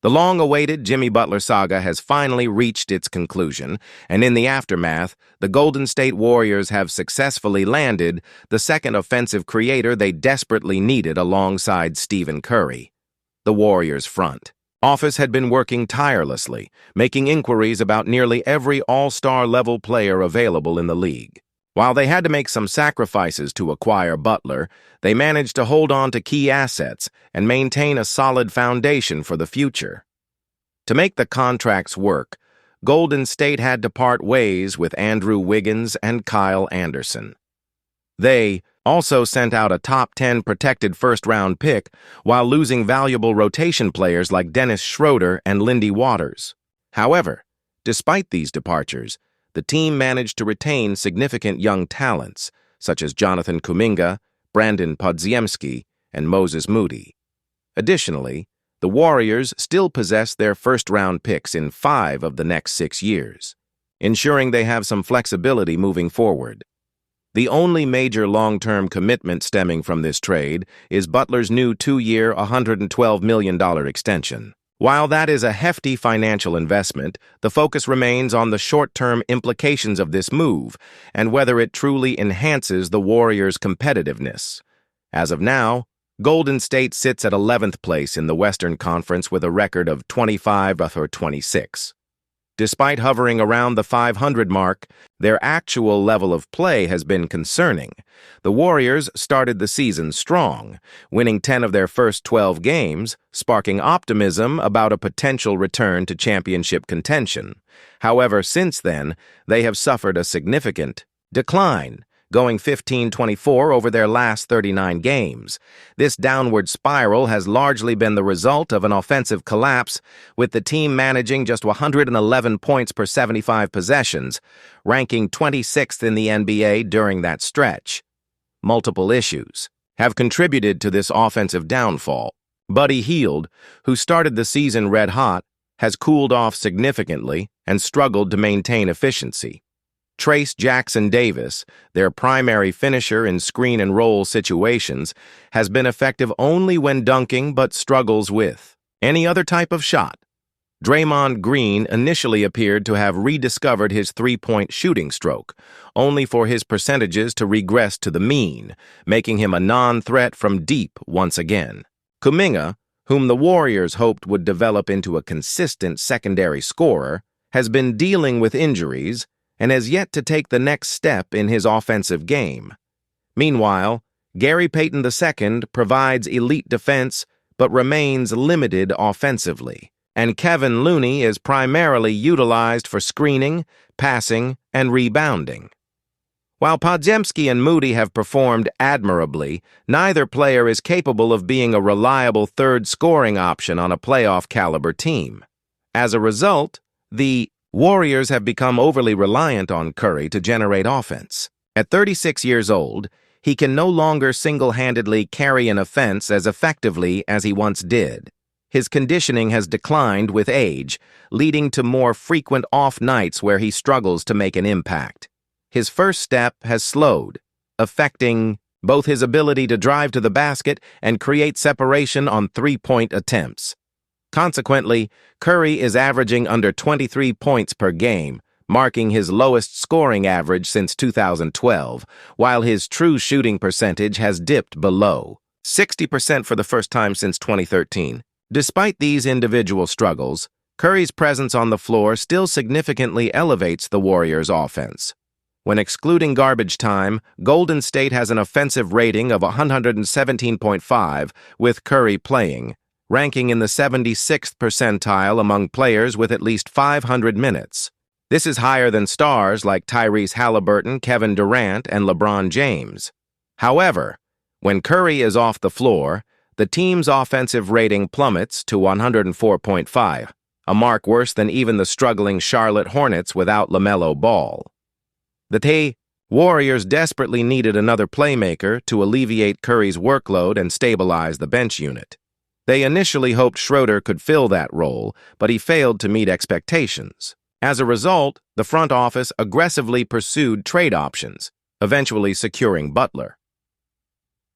The long-awaited Jimmy Butler saga has finally reached its conclusion, and in the aftermath, the Golden State Warriors have successfully landed the second offensive creator they desperately needed alongside Stephen Curry. The Warriors' front office had been working tirelessly, making inquiries about nearly every all-star level player available in the league. While they had to make some sacrifices to acquire Butler, they managed to hold on to key assets and maintain a solid foundation for the future. To make the contracts work, Golden State had to part ways with Andrew Wiggins and Kyle Anderson. They also sent out a top 10 protected first-round pick while losing valuable rotation players like Dennis Schroeder and Lindy Waters. However, despite these departures, the team managed to retain significant young talents, such as Jonathan Kuminga, Brandon Podziemski, and Moses Moody. Additionally, the Warriors still possess their first-round picks in 5 of the next 6 years, ensuring they have some flexibility moving forward. The only major long-term commitment stemming from this trade is Butler's new 2-year, $112 million extension. While that is a hefty financial investment, the focus remains on the short-term implications of this move and whether it truly enhances the Warriors' competitiveness. As of now, Golden State sits at 11th place in the Western Conference with a record of 25-26. Despite hovering around the 500 mark, their actual level of play has been concerning. The Warriors started the season strong, winning 10 of their first 12 games, sparking optimism about a potential return to championship contention. However, since then, they have suffered a significant decline, going 15-24 over their last 39 games. This downward spiral has largely been the result of an offensive collapse, with the team managing just 111 points per 75 possessions, ranking 26th in the NBA during that stretch. Multiple issues have contributed to this offensive downfall. Buddy Hield, who started the season red hot, has cooled off significantly and struggled to maintain efficiency. Trace Jackson Davis, their primary finisher in screen and roll situations, has been effective only when dunking but struggles with any other type of shot. Draymond Green initially appeared to have rediscovered his three-point shooting stroke, only for his percentages to regress to the mean, making him a non-threat from deep once again. Kuminga, whom the Warriors hoped would develop into a consistent secondary scorer, has been dealing with injuries and has yet to take the next step in his offensive game. Meanwhile, Gary Payton II provides elite defense but remains limited offensively, and Kevin Looney is primarily utilized for screening, passing, and rebounding. While Podziemski and Moody have performed admirably, neither player is capable of being a reliable third scoring option on a playoff-caliber team. As a result, the Warriors have become overly reliant on Curry to generate offense. At 36 years old, he can no longer single-handedly carry an offense as effectively as he once did. His conditioning has declined with age, leading to more frequent off nights where he struggles to make an impact. His first step has slowed, affecting both his ability to drive to the basket and create separation on three-point attempts. Consequently, Curry is averaging under 23 points per game, marking his lowest scoring average since 2012, while his true shooting percentage has dipped below 60% for the first time since 2013. Despite these individual struggles, Curry's presence on the floor still significantly elevates the Warriors' offense. When excluding garbage time, Golden State has an offensive rating of 117.5 with Curry playing, ranking in the 76th percentile among players with at least 500 minutes. This is higher than stars like Tyrese Halliburton, Kevin Durant, and LeBron James. However, when Curry is off the floor, the team's offensive rating plummets to 104.5, a mark worse than even the struggling Charlotte Hornets without LaMelo Ball. The Warriors desperately needed another playmaker to alleviate Curry's workload and stabilize the bench unit. They initially hoped Schroeder could fill that role, but he failed to meet expectations. As a result, the front office aggressively pursued trade options, eventually securing Butler.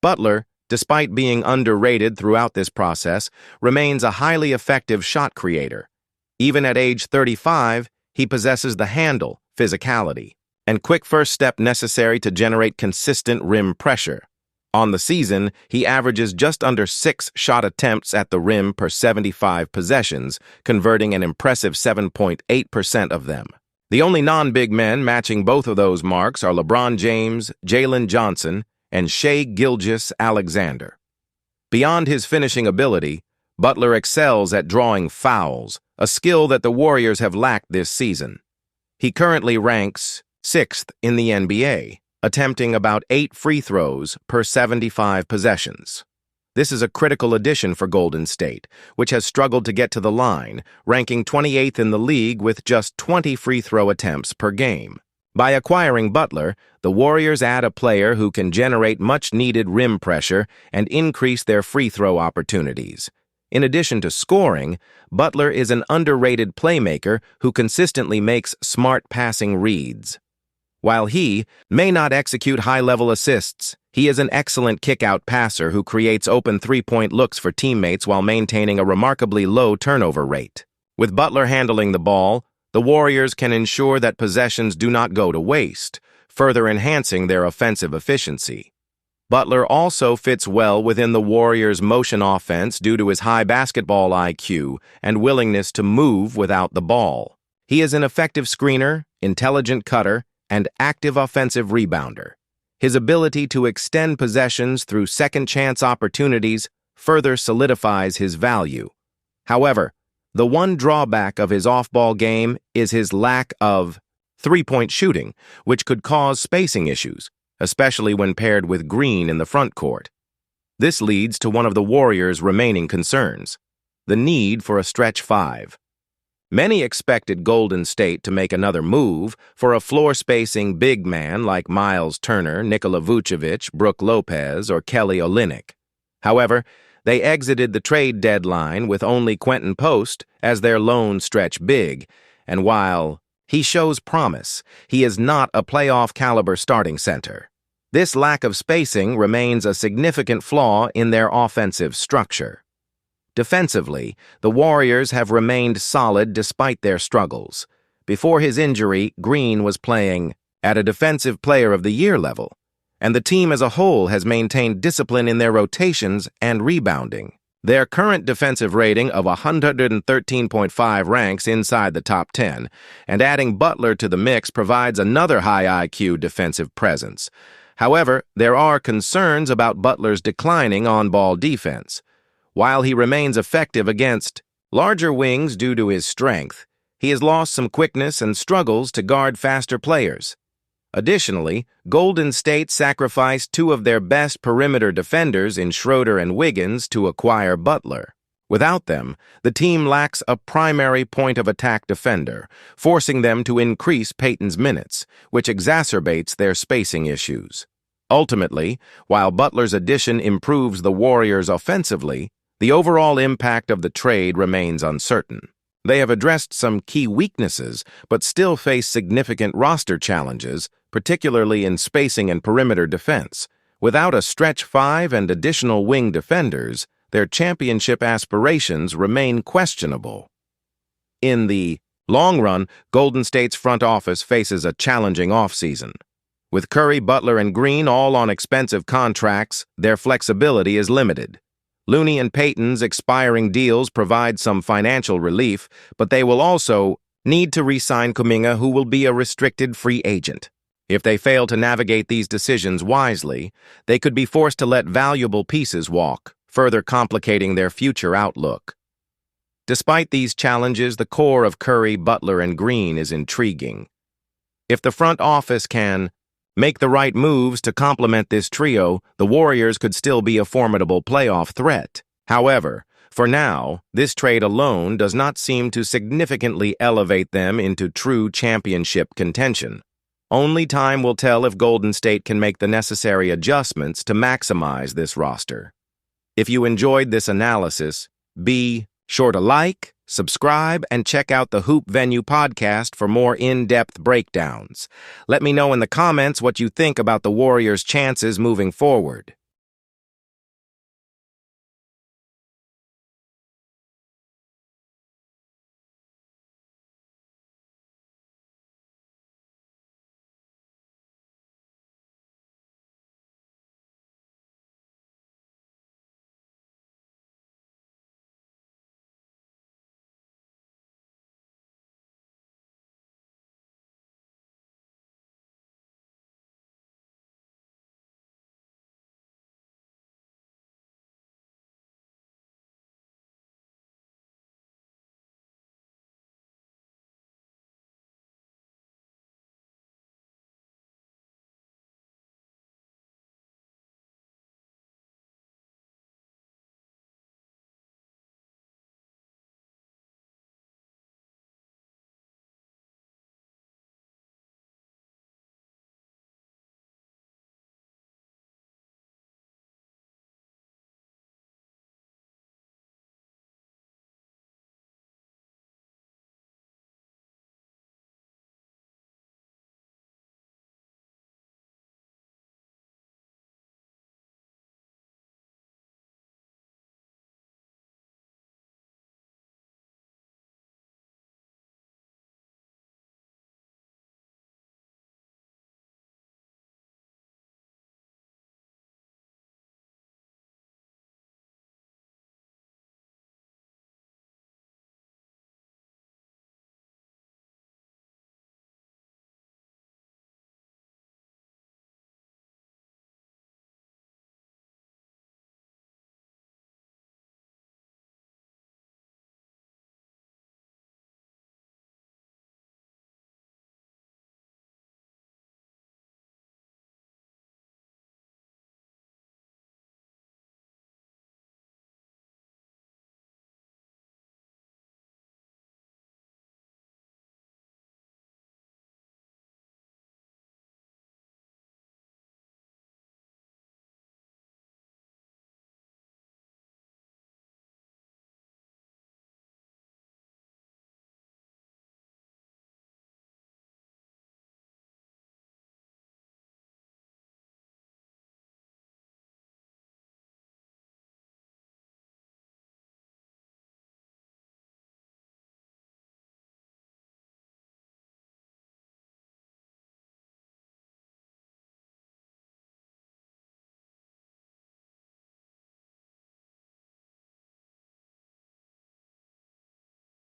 Butler, despite being underrated throughout this process, remains a highly effective shot creator. Even at age 35, he possesses the handle, physicality, and quick first step necessary to generate consistent rim pressure. On the season, he averages just under 6 shot attempts at the rim per 75 possessions, converting an impressive 7.8% of them. The only non-big men matching both of those marks are LeBron James, Jalen Johnson, and Shai Gilgeous-Alexander. Beyond his finishing ability, Butler excels at drawing fouls, a skill that the Warriors have lacked this season. He currently ranks 6th in the NBA, attempting about 8 free throws per 75 possessions. This is a critical addition for Golden State, which has struggled to get to the line, ranking 28th in the league with just 20 free throw attempts per game. By acquiring Butler, the Warriors add a player who can generate much-needed rim pressure and increase their free throw opportunities. In addition to scoring, Butler is an underrated playmaker who consistently makes smart passing reads. While he may not execute high-level assists, he is an excellent kick-out passer who creates open three-point looks for teammates while maintaining a remarkably low turnover rate. With Butler handling the ball, the Warriors can ensure that possessions do not go to waste, further enhancing their offensive efficiency. Butler also fits well within the Warriors' motion offense due to his high basketball IQ and willingness to move without the ball. He is an effective screener, intelligent cutter, and active offensive rebounder. His ability to extend possessions through second-chance opportunities further solidifies his value. However, the one drawback of his off-ball game is his lack of three-point shooting, which could cause spacing issues, especially when paired with Green in the front court. This leads to one of the Warriors' remaining concerns, the need for a stretch five. Many expected Golden State to make another move for a floor-spacing big man like Miles Turner, Nikola Vucevic, Brook Lopez, or Kelly Olynyk. However, they exited the trade deadline with only Quentin Post as their lone stretch big, and while he shows promise, he is not a playoff-caliber starting center. This lack of spacing remains a significant flaw in their offensive structure. Defensively, the Warriors have remained solid despite their struggles. Before his injury, Green was playing at a Defensive Player of the Year level, and the team as a whole has maintained discipline in their rotations and rebounding. Their current defensive rating of 113.5 ranks inside the top 10, and adding Butler to the mix provides another high IQ defensive presence. However, there are concerns about Butler's declining on-ball defense. While he remains effective against larger wings due to his strength, he has lost some quickness and struggles to guard faster players. Additionally, Golden State sacrificed 2 of their best perimeter defenders in Schroeder and Wiggins to acquire Butler. Without them, the team lacks a primary point-of-attack defender, forcing them to increase Payton's minutes, which exacerbates their spacing issues. Ultimately, while Butler's addition improves the Warriors offensively, the overall impact of the trade remains uncertain. They have addressed some key weaknesses, but still face significant roster challenges, particularly in spacing and perimeter defense. Without a stretch five and additional wing defenders, their championship aspirations remain questionable. In the long run, Golden State's front office faces a challenging offseason. With Curry, Butler, and Green all on expensive contracts, their flexibility is limited. Looney and Payton's expiring deals provide some financial relief, but they will also need to re-sign Kuminga, who will be a restricted free agent. If they fail to navigate these decisions wisely, they could be forced to let valuable pieces walk, further complicating their future outlook. Despite these challenges, the core of Curry, Butler, and Green is intriguing. If the front office can make the right moves to complement this trio, the Warriors could still be a formidable playoff threat. However, for now, this trade alone does not seem to significantly elevate them into true championship contention. Only time will tell if Golden State can make the necessary adjustments to maximize this roster. If you enjoyed this analysis, be sure to like, subscribe, and check out the Hoop Venue podcast for more in-depth breakdowns. Let me know in the comments what you think about the Warriors' chances moving forward.